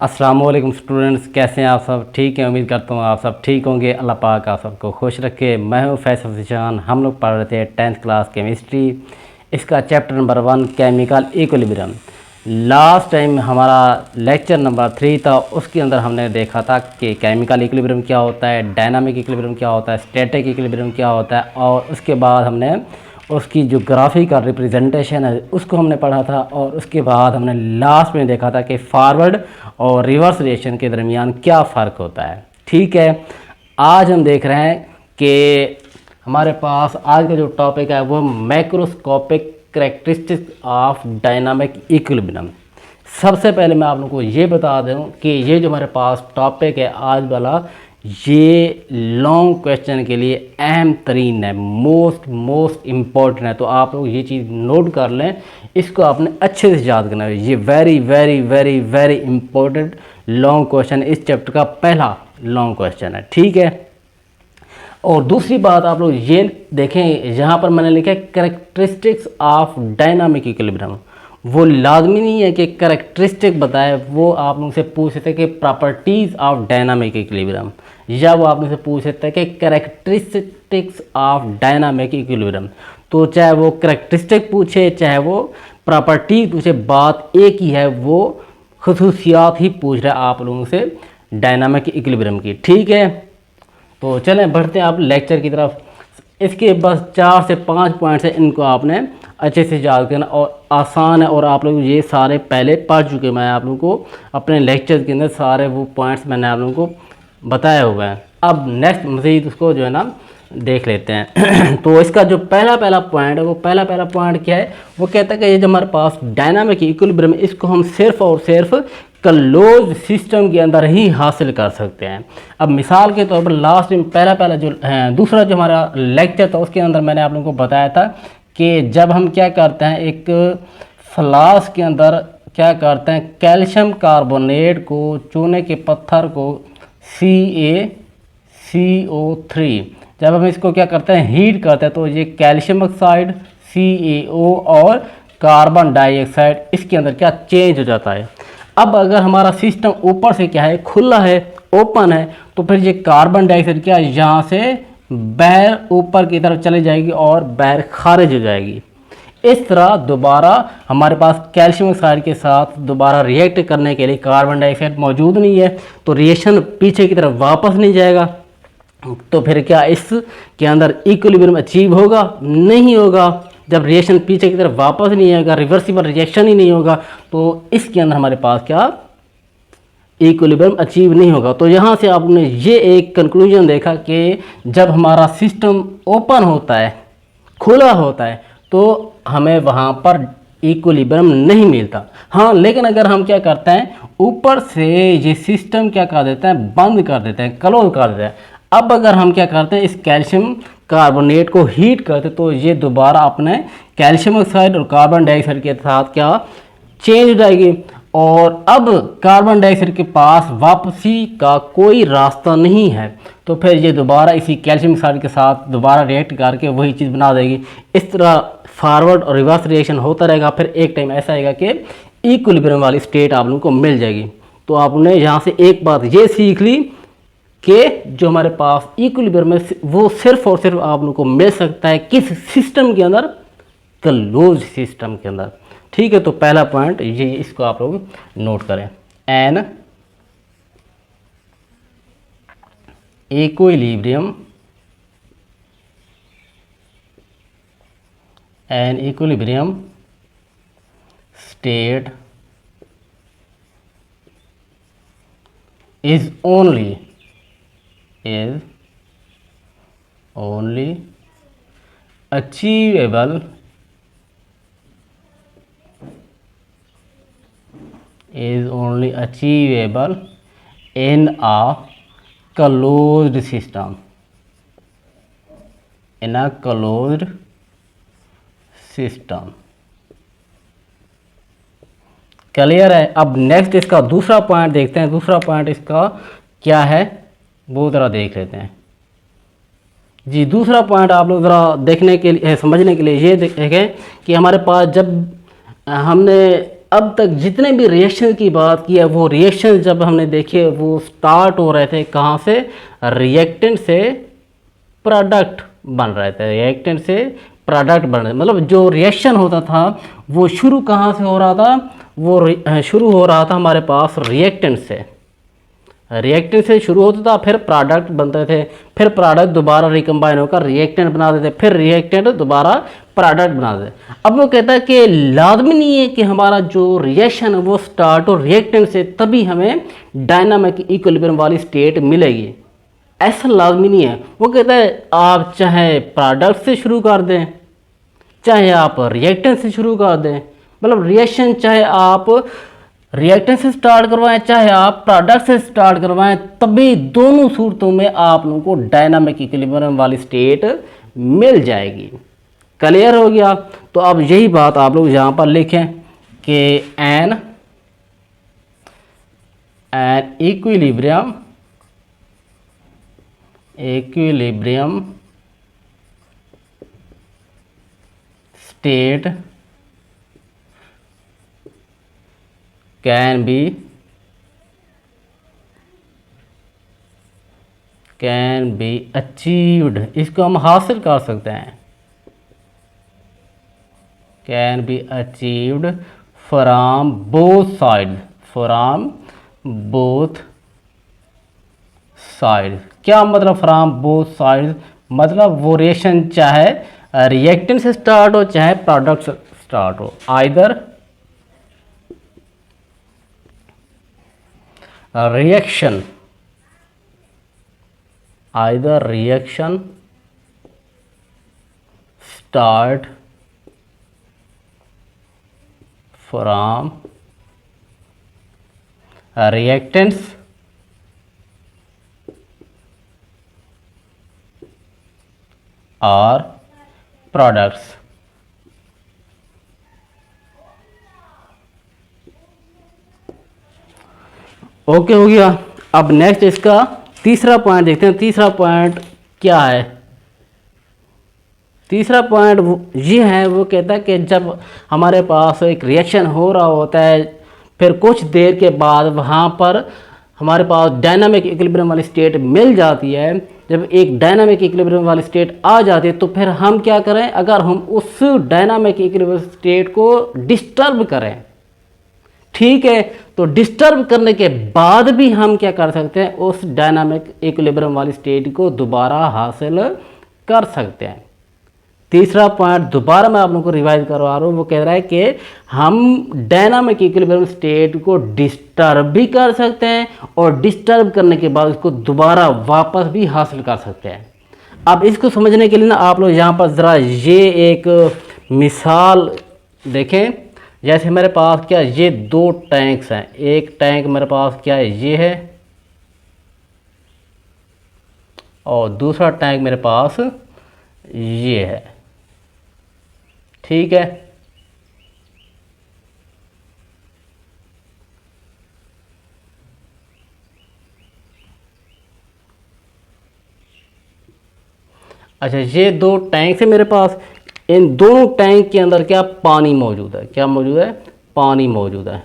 अस्सलाम वालेकुम स्टूडेंट्स, कैसे हैं आप सब? ठीक है, उम्मीद करता हूँ आप सब ठीक होंगे। अल्लाह पाक आप सबको खुश रखे। मैं हूँ फैसल ज़ीशान। हम लोग पढ़ रहे थे 10th क्लास केमिस्ट्री, इसका chapter number 1 chemical equilibrium. Last time हमारा लेक्चर नंबर 3 था, उसके अंदर हमने देखा था कि केमिकल इक्विलिब्रियम क्या होता है, डायनामिक इक्विलिब्रियम क्या होता है, स्टैटिक इक्विलिब्रियम क्या होता है, और उसके बाद हमने उसकी जो ग्राफिकल रिप्रेजेंटेशन है उसको हमने पढ़ा था। और उसके बाद हमने लास्ट में देखा था कि फॉरवर्ड और रिवर्स रिएक्शन के दरमियान क्या फ़र्क होता है। ठीक है, आज हम देख रहे हैं कि हमारे पास आज का जो टॉपिक है वो macroscopic characteristics of dynamic equilibrium. सबसे पहले मैं आप लोगों को ये बता दूं कि ये जो हमारे पास टॉपिक है आज वाला, ये लॉन्ग क्वेश्चन के लिए अहम तरीन है, मोस्ट इम्पॉर्टेंट है। तो आप लोग ये चीज़ नोट कर लें, इसको आपने अच्छे से याद करना है। ये very very very very important long question, इस चैप्टर का पहला लॉन्ग क्वेश्चन है। ठीक है, और दूसरी बात आप लोग ये देखें, यहाँ पर मैंने लिखा है कैरेक्टरिस्टिक्स ऑफ डायनामिक इक्विलिब्रियम। वो लाजमी नहीं है कि कैरेक्टरिस्टिक बताए, वो आप लोग से पूछ सकते हैं कि प्रॉपर्टीज़ ऑफ डायनामिक इक्विलिब्रियम, या वो आप लोग से पूछ सकते हैं कि कैरेक्टरिस्टिक्स ऑफ डायनामिक इक्विलिब्रियम। तो चाहे वो कैरेक्टरिस्टिक पूछे चाहे वो प्रॉपर्टीज पूछे, बात एक ही है, वो खसूसियात ही पूछ रहा है आप लोगों से डायनामिक इक्विलिब्रियम की। ठीक है, तो चलें बढ़ते हैं आप लेक्चर की तरफ। इसके बस 4 से 5 पॉइंट्स हैं, इनको आपने अच्छे से याद करना और आसान है, और आप लोग ये सारे पहले पढ़ चुके। मैं आप लोगों को अपने लेक्चर के अंदर सारे वो पॉइंट्स मैंने आप लोगों को बताए हुए हैं। अब नेक्स्ट मज़ीद उसको जो है ना देख लेते हैं। तो इसका जो पहला पॉइंट है, वो पहला पॉइंट क्या है? वो कहता है कि ये जो हमारे पास डायनामिक इक्विलिब्रियम, इसको हम सिर्फ और सिर्फ क्लोज सिस्टम के अंदर ही हासिल कर सकते हैं। अब मिसाल के तौर पर लास्ट में पहला जो दूसरा जो हमारा लेक्चर था, उसके अंदर मैंने आप लोगों को बताया था कि जब हम क्या करते हैं, एक फ्लास्क के अंदर क्या करते हैं, कैल्शियम कार्बोनेट को, चूने के पत्थर को CaCO3, जब हम इसको क्या करते हैं, हीट करते हैं, तो ये कैल्शियम ऑक्साइड CaO और कार्बन डाइऑक्साइड इसके अंदर क्या चेंज हो जाता है। अब अगर हमारा सिस्टम ऊपर से क्या है, खुला है, ओपन है, तो फिर ये कार्बन डाइऑक्साइड क्या यहाँ से बाहर ऊपर की तरफ चली जाएगी और बाहर खारिज हो जाएगी। इस तरह दोबारा हमारे पास कैल्शियम ऑक्साइड के साथ दोबारा रिएक्ट करने के लिए कार्बन डाइऑक्साइड मौजूद नहीं है, तो रिएक्शन पीछे की तरफ वापस नहीं जाएगा। तो फिर क्या इसके अंदर इक्विलिब्रियम अचीव होगा? नहीं होगा। जब रिएक्शन पीछे की तरफ वापस नहीं आएगा, रिवर्सिबल रिएक्शन ही नहीं होगा, तो इसके अंदर हमारे पास क्या इक्विलिब्रियम अचीव नहीं होगा। तो यहाँ से आपने ये एक कंक्लूजन देखा कि जब हमारा सिस्टम ओपन होता है, खुला होता है, तो हमें वहाँ पर इक्विलिब्रियम नहीं मिलता। हाँ, लेकिन अगर हम क्या करते हैं, ऊपर से ये सिस्टम क्या कर देते हैं, बंद कर देते हैं, क्लोज कर देते हैं। अब अगर हम क्या करते हैं, इस कैल्शियम कार्बोनेट को हीट करते, तो ये दोबारा अपने कैल्शियम ऑक्साइड और कार्बन डाइऑक्साइड के साथ क्या चेंज हो जाएगी, और अब कार्बन डाइऑक्साइड के पास वापसी का कोई रास्ता नहीं है, तो फिर ये दोबारा इसी कैल्शियम ऑक्साइड के साथ दोबारा रिएक्ट करके वही चीज़ बना देगी। इस तरह फॉरवर्ड और रिवर्स रिएक्शन होता रहेगा। फिर एक टाइम ऐसा आएगा कि इक्विलिब्रियम वाली स्टेट आप लोगों को मिल जाएगी। तो आपने यहाँ से एक बात ये सीख ली कि जो हमारे पास इक्विलिब्रियम है वो सिर्फ और सिर्फ आप लोगों को मिल सकता है किस सिस्टम के अंदर, क्लोज सिस्टम के अंदर। ठीक है, तो पहला पॉइंट ये, इसको आप लोग नोट करें। An equilibrium, an equilibrium state is only achievable in a closed system, in a closed system। Clear है? अब नेक्स्ट इसका दूसरा पॉइंट देखते हैं। दूसरा पॉइंट इसका क्या है वो ज़रा देख लेते हैं। जी, दूसरा पॉइंट आप लोग ज़रा देखने के लिए, समझने के लिए ये देखें कि हमारे पास जब हमने अब तक जितने भी रिएक्शन की बात की है, वो रिएक्शन जब हमने देखे वो स्टार्ट हो रहे थे कहाँ से, रिएक्टेंट से प्रोडक्ट बन रहे थे, रिएक्टेंट से प्रोडक्ट बन रहे, मतलब जो रिएक्शन होता था वो शुरू कहाँ से हो रहा था, वो शुरू हो रहा था हमारे पास रिएक्टेंट से, रिएक्टेंट से शुरू होता था, फिर प्रोडक्ट बनते थे, फिर प्रोडक्ट दोबारा रिकम्बाइन होकर रिएक्टेंट बनाते थे, फिर रिएक्टेंट दोबारा प्रोडक्ट बनाते थे। अब वो कहता है कि लाजमी नहीं है कि हमारा जो रिएक्शन है वो स्टार्ट हो रिएक्टेंट से तभी हमें डायनामिक इक्विलिब्रियम वाली स्टेट मिलेगी, ऐसा लाजमी नहीं है। वो कहता है आप चाहे प्रोडक्ट से शुरू कर दें, चाहे आप रिएक्टेंट से शुरू कर दें, मतलब रिएक्शन चाहे आप रिएक्टेंट से स्टार्ट करवाएं चाहे आप प्रोडक्ट से स्टार्ट करवाएं, तभी दोनों सूरतों में आप लोगों को डायनामिक इक्विलिब्रियम वाली स्टेट मिल जाएगी। क्लियर हो गया? तो अब यही बात आप लोग यहाँ पर लिखें कि an equilibrium state can be achieved, इसको हम हासिल कर सकते हैं, can be achieved from both side. क्या मतलब फ्रॉम बोथ साइड? मतलब वो रिएक्शन चाहे रिएक्टेंट से स्टार्ट हो चाहे प्रोडक्ट से स्टार्ट हो, either reaction start from reactants or products। Okay हो गया। अब नेक्स्ट इसका तीसरा पॉइंट देखते हैं। तीसरा पॉइंट क्या है? तीसरा पॉइंट ये है, वो कहता है कि जब हमारे पास एक रिएक्शन हो रहा होता है, फिर कुछ देर के बाद वहाँ पर हमारे पास डायनामिक इक्विलिब्रियम वाली स्टेट मिल जाती है। जब एक डायनामिक इक्विलिब्रियम वाली स्टेट आ जाती है तो फिर हम क्या करें, अगर हम उस डायनामिक इक्विलिब्रियम स्टेट को डिस्टर्ब करें, ठीक है, तो डिस्टर्ब करने के बाद भी हम क्या कर सकते हैं, उस डायनामिक इक्विलिब्रियम वाली स्टेट को दोबारा हासिल कर सकते हैं। तीसरा पॉइंट दोबारा मैं आप लोगों को रिवाइज करवा रहा हूँ, वो कह रहा है कि हम डायनामिक इक्विलिब्रियम स्टेट को डिस्टर्ब भी कर सकते हैं और डिस्टर्ब करने के बाद उसको दोबारा वापस भी हासिल कर सकते हैं। अब इसको समझने के लिए ना आप लोग यहाँ पर ज़रा ये एक मिसाल देखें। जैसे मेरे पास क्या ये दो टैंक्स हैं, एक टैंक मेरे पास क्या है ये है और दूसरा टैंक मेरे पास ये है, ठीक है। अच्छा, ये दो टैंक है मेरे पास, इन दोनों टैंक के अंदर क्या पानी मौजूद है, क्या मौजूद है, पानी मौजूद है।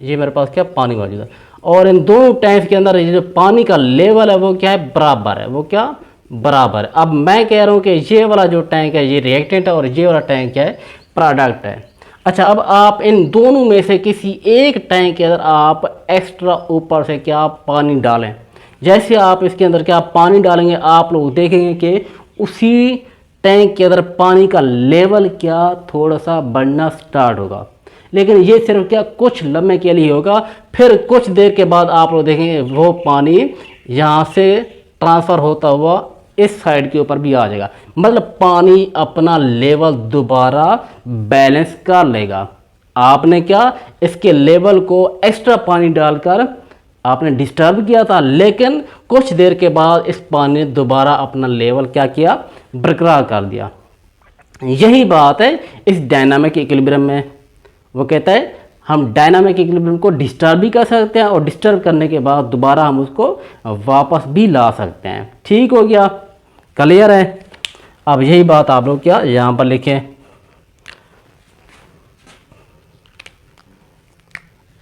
ये मेरे पास क्या पानी मौजूद है और इन दोनों टैंक के अंदर ये जो पानी का लेवल है वो क्या है, बराबर है, वो क्या बराबर है। अब मैं कह रहा हूँ कि ये वाला जो टैंक है ये रिएक्टेंट है और ये वाला टैंक है प्रोडक्ट है। अच्छा, अब आप इन दोनों में से किसी एक टैंक के अंदर आप एक्स्ट्रा ऊपर से क्या पानी डालें। जैसे आप इसके अंदर क्या पानी डालेंगे, आप लोग देखेंगे कि उसी टैंक के अंदर पानी का लेवल क्या थोड़ा सा बढ़ना स्टार्ट होगा, लेकिन ये सिर्फ क्या कुछ लम्हे के लिए होगा। फिर कुछ देर के बाद आप लोग देखेंगे वो पानी यहाँ से ट्रांसफ़र होता हुआ इस साइड के ऊपर भी आ जाएगा, मतलब पानी अपना लेवल दोबारा बैलेंस कर लेगा। आपने क्या इसके लेवल को एक्स्ट्रा पानी डालकर आपने डिस्टर्ब किया था, लेकिन कुछ देर के बाद इस पानी ने दोबारा अपना लेवल क्या किया, बरकरार कर दिया। यही बात है इस डायनामिक इक्विलिब्रियम में। वो कहता है हम डायनामिक इक्विलिब्रियम को डिस्टर्ब भी कर सकते हैं और डिस्टर्ब करने के बाद दोबारा हम उसको वापस भी ला सकते हैं। ठीक हो गया, क्लियर है? अब यही बात आप लोग क्या यहाँ पर लिखें,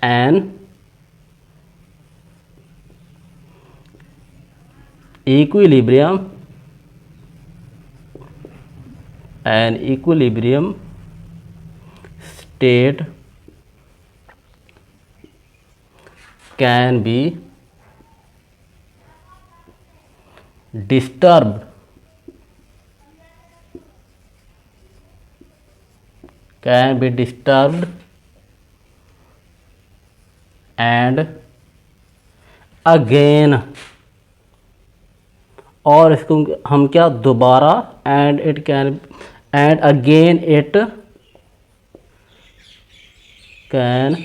an equilibrium state can be disturbed and again, और इसको हम क्या दोबारा and again it can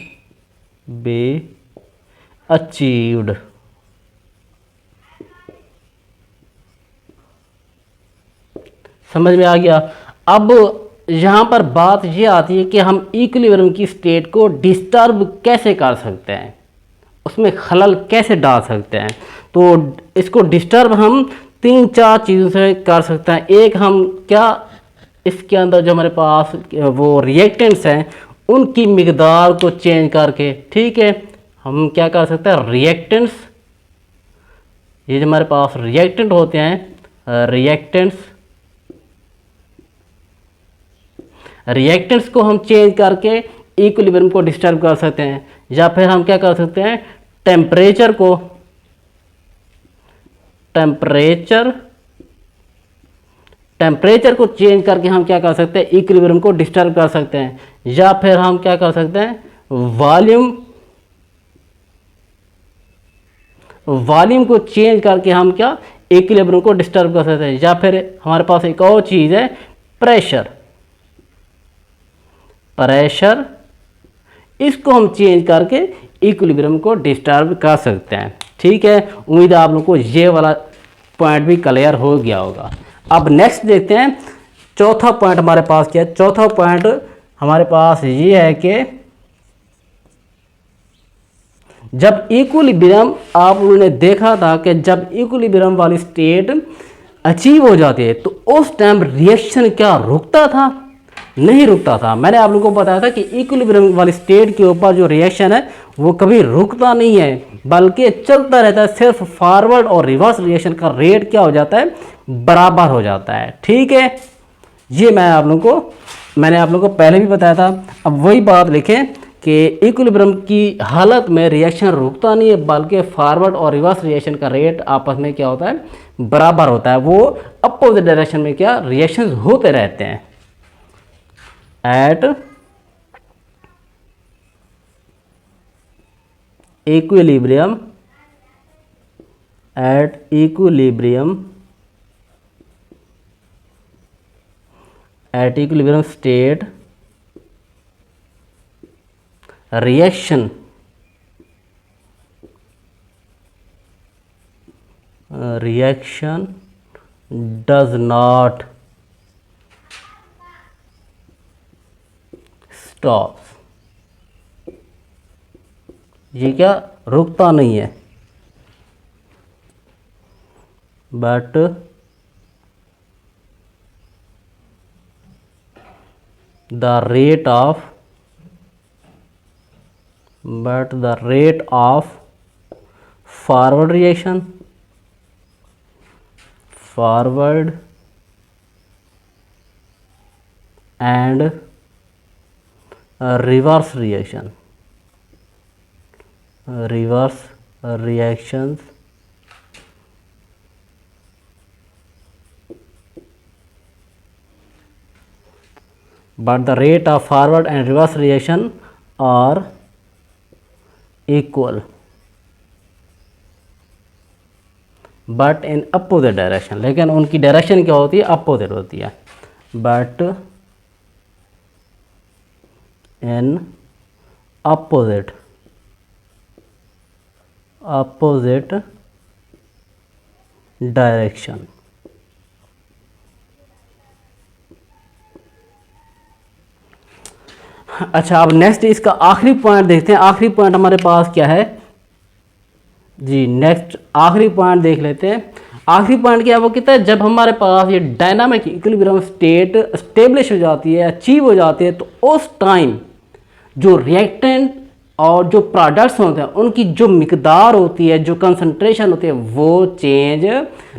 be achieved। समझ में आ गया। अब यहाँ पर बात ये आती है कि हम इक्विलिब्रियम की स्टेट को डिस्टर्ब कैसे कर सकते हैं, उसमें खलल कैसे डाल सकते हैं। तो इसको डिस्टर्ब हम 3-4 चीज़ों से कर सकते हैं। एक, हम क्या इसके अंदर जो हमारे पास वो रिएक्टेंट्स हैं उनकी मिकदार को चेंज करके, ठीक है, हम क्या कर सकते हैं, रिएक्टेंट्स, ये जो हमारे पास रिएक्टेंट होते हैं, रिएक्टेंट्स को हम चेंज करके इक्विलिब्रियम को डिस्टर्ब कर सकते हैं। या फिर हम क्या कर सकते हैं, टेम्परेचर को चेंज करके हम क्या कर सकते हैं, इक्विलिब्रियम को डिस्टर्ब कर सकते हैं। या फिर हम क्या कर सकते हैं, वॉल्यूम को चेंज करके हम क्या इक्विलिब्रियम को डिस्टर्ब कर सकते हैं। या फिर हमारे पास एक और चीज़ है, प्रेशर, इसको हम चेंज करके इक्विलिब्रियम को डिस्टर्ब कर सकते हैं। ठीक है, उम्मीद है आप लोगों को ये वाला पॉइंट भी क्लियर हो गया होगा। अब नेक्स्ट देखते हैं, चौथा पॉइंट हमारे पास क्या है। चौथा पॉइंट हमारे पास ये है कि जब इक्विलिब्रियम, आप लोगों ने देखा था कि जब इक्विलिब्रियम वाली स्टेट अचीव हो जाती है तो उस टाइम रिएक्शन क्या रुकता था, नहीं रुकता था। मैंने आप लोगों को बताया था कि इक्विलिब्रियम वाली स्टेट के ऊपर जो रिएक्शन है वो कभी रुकता नहीं है बल्कि चलता रहता है। सिर्फ फॉरवर्ड और रिवर्स रिएक्शन का रेट क्या हो जाता है, बराबर हो जाता है। ठीक है, ये मैंने आप लोगों को पहले भी बताया था। अब वही बात लिखें कि इक्विलिब्रियम की हालत में रिएक्शन रुकता नहीं है बल्कि फॉरवर्ड और रिवर्स रिएक्शन का रेट आपस में क्या होता है, बराबर होता है। वो अपोजिट डायरेक्शन में क्या रिएक्शन होते रहते हैं। at equilibrium state, reaction does not stop। ये क्या रुकता नहीं है, but the rate of forward reaction, and reverse reactions but the rate of forward and reverse reaction are equal but in opposite direction। लेकिन उनकी डायरेक्शन क्या होती है, अपोजिट होती है। but in opposite direction। अच्छा, अब नेक्स्ट इसका आखिरी पॉइंट देखते हैं। आखिरी पॉइंट हमारे पास क्या है जी, नेक्स्ट आखिरी पॉइंट देख लेते हैं। आखिरी पॉइंट क्या है, वो कहता है जब हमारे पास ये डायनामिक इक्विलिब्रियम स्टेट स्टेब्लिश हो जाती है, अचीव हो जाती है, तो उस टाइम जो रिएक्टेंट और जो प्रोडक्ट्स होते हैं उनकी जो मिकदार होती है, जो कंसंट्रेशन होती है, वो चेंज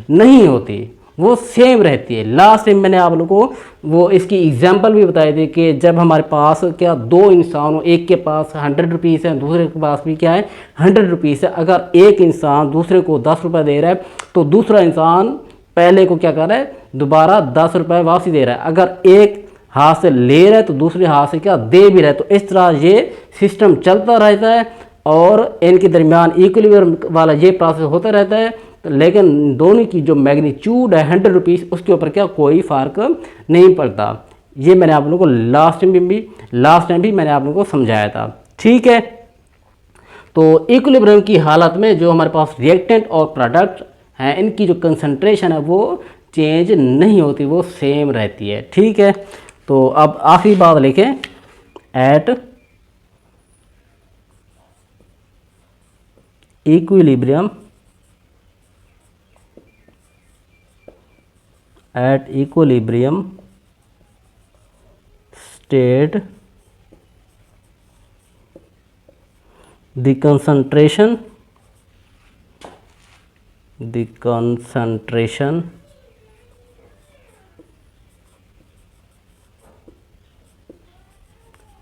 नहीं होती, वो सेम रहती है। लास्ट टाइम मैंने आप लोगों को वो इसकी एग्जांपल भी बताए थे कि जब हमारे पास क्या दो इंसान हो, एक के पास 100 रुपीज़ है, दूसरे के पास भी क्या है 100 रुपीज़ है। अगर एक इंसान दूसरे को 10 रुपये दे रहा है तो दूसरा इंसान पहले को क्या कर रहा है, दोबारा 10 रुपये वापसी दे रहा है। अगर एक हाथ से ले रहा है तो दूसरे हाथ से क्या दे भी रहा है। तो इस तरह ये सिस्टम चलता रहता है और इनके दरमियान इक्विलिब्रियम वाला ये प्रोसेस होता रहता है। लेकिन दोनों की जो मैग्नीट्यूड है 100 रुपीज़, उसके ऊपर क्या कोई फ़र्क नहीं पड़ता। ये मैंने आप लोगों को लास्ट टाइम भी मैंने आप लोगों को समझाया था। ठीक है, तो इक्विलिब्रियम की हालत में जो हमारे पास रिएक्टेंट और प्रोडक्ट हैं, इनकी जो कंसंट्रेशन है वो चेंज नहीं होती, वो सेम रहती है। ठीक है, तो अब आखिरी बात लिखें, at equilibrium state the concentration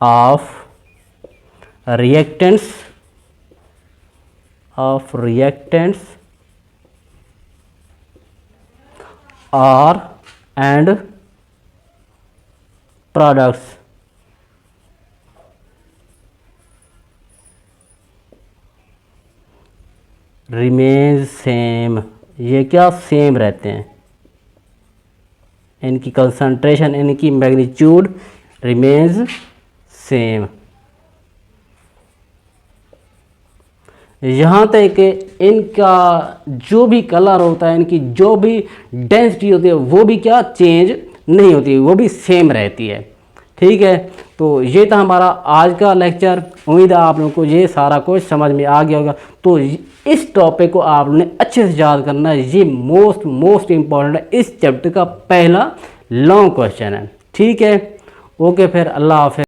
of reactants or and products remains same। ये क्या सेम रहते हैं, इनकी कंसंट्रेशन, इनकी मैग्नीट्यूड रिमेन्स सेम। यहाँ तक कि इनका जो भी कलर होता है, इनकी जो भी डेंसिटी होती है, वो भी क्या चेंज नहीं होती, वो भी सेम रहती है। ठीक है, तो ये था हमारा आज का लेक्चर। उम्मीद है आप लोगों को ये सारा कुछ समझ में आ गया होगा। तो इस टॉपिक को आप लोगों ने अच्छे से याद करना है, ये मोस्ट इम्पॉर्टेंट है। इस चैप्टर का पहला लॉन्ग क्वेश्चन है। ठीक है, ओके, फिर अल्लाह हाफ़िज़।